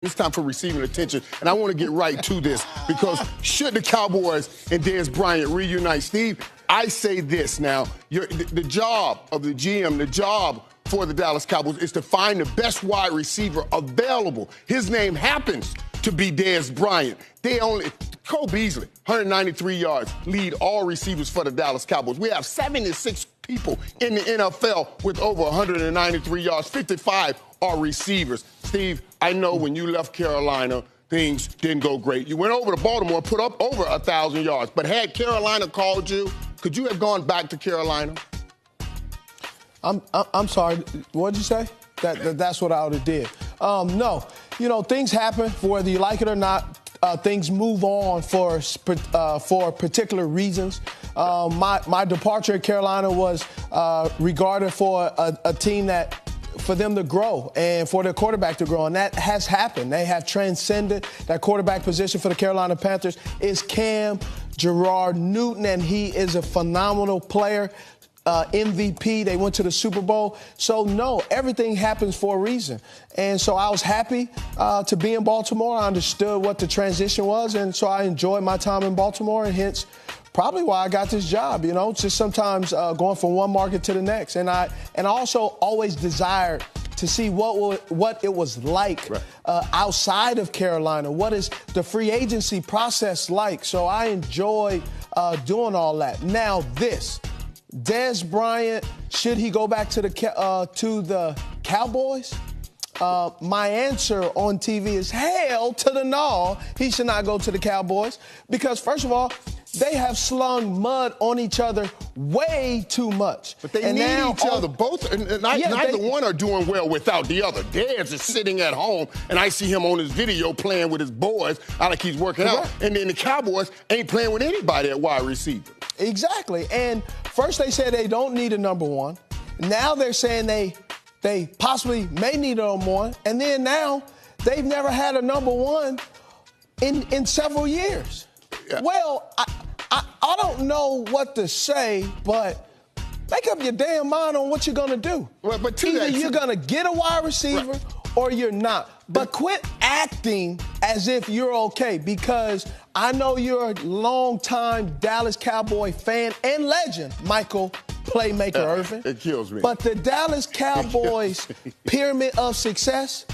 It's time for receiving attention, and I want to get right to this because should the Cowboys and Dez Bryant reunite, Steve, I say this now. The job of the GM, the job for the Dallas Cowboys is to find the best wide receiver available. His name happens to be Dez Bryant. Cole Beasley, 193 yards, lead all receivers for the Dallas Cowboys. We have 76 people in the NFL with over 193 yards. 55 are receivers. Steve, I know when you left Carolina, things didn't go great. You went over to Baltimore, put up over 1,000 yards. But had Carolina called you, could you have gone back to Carolina? I'm sorry. What did you say? That's what I would have did. No. Things happen, whether you like it or not. Things move on for particular reasons. My departure at Carolina was regarded for a team that for them to grow and for their quarterback to grow, and that has happened. They have transcended that quarterback position for the Carolina Panthers. Is Cam Gerard Newton, and he is a phenomenal player. MVP, they went to the Super Bowl. So, no, everything happens for a reason. And so I was happy to be in Baltimore. I understood what the transition was, and so I enjoyed my time in Baltimore, and hence probably why I got this job, just sometimes going from one market to the next. And I also always desired to see what it was like outside of Carolina. What is the free agency process like? So I enjoy doing all that. Now this. Dez Bryant, should he go back to the Cowboys? My answer on TV is hell to the no. He should not go to the Cowboys because, first of all, they have slung mud on each other way too much. But they need each other. Both, neither one are doing well without the other. Dez is sitting at home, and I see him on his video playing with his boys, like he's working out. And then the Cowboys ain't playing with anybody at wide receiver. Exactly. And first they said they don't need a number one. Now they're saying they possibly may need a number one. And then now they've never had a number one in several years. Yeah. Well, I don't know what to say, but make up your damn mind on what you're going to do. Well, but either you're going to get a wide receiver or you're not. But quit acting as if you're okay, because I know you're a longtime Dallas Cowboy fan and legend, Michael Playmaker Irvin. It kills me. But the Dallas Cowboys pyramid of success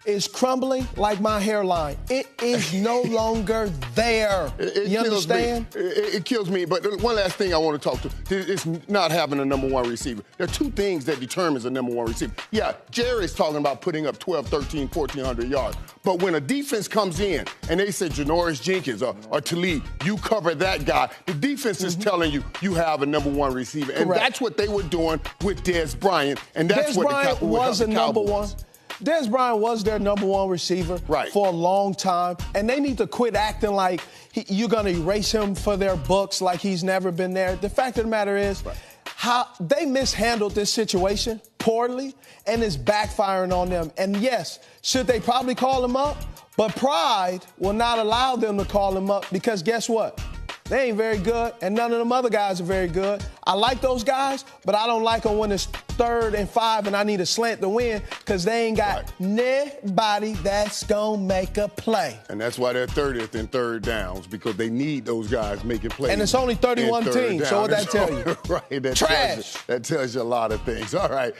is crumbling like my hairline. It is no longer there. You understand? It kills me. But one last thing I want to talk to is not having a number one receiver. There are two things that determines a number one receiver. Yeah, Jerry's talking about putting up 12, 13, 1,400 yards. But when a defense comes in and they say Janoris Jenkins or Talib, you cover that guy, the defense is telling you have a number one receiver. And that's what they were doing with Dez Bryant. And that's what the Cowboys was a number one. Dez Bryant was their number one receiver for a long time, and they need to quit acting like you're going to erase him for their books like he's never been there. The fact of the matter is how they mishandled this situation poorly, and it's backfiring on them. And, yes, should they probably call him up? But pride will not allow them to call him up because guess what? They ain't very good, and none of them other guys are very good. I like those guys, but I don't like them when it's 3rd and 5 and I need a slant to win because they ain't got nobody that's going to make a play. And that's why they're 30th in third downs, because they need those guys making plays. And it's only 31 teams, so what that tell you? Right. Trash. That tells you a lot of things. All right.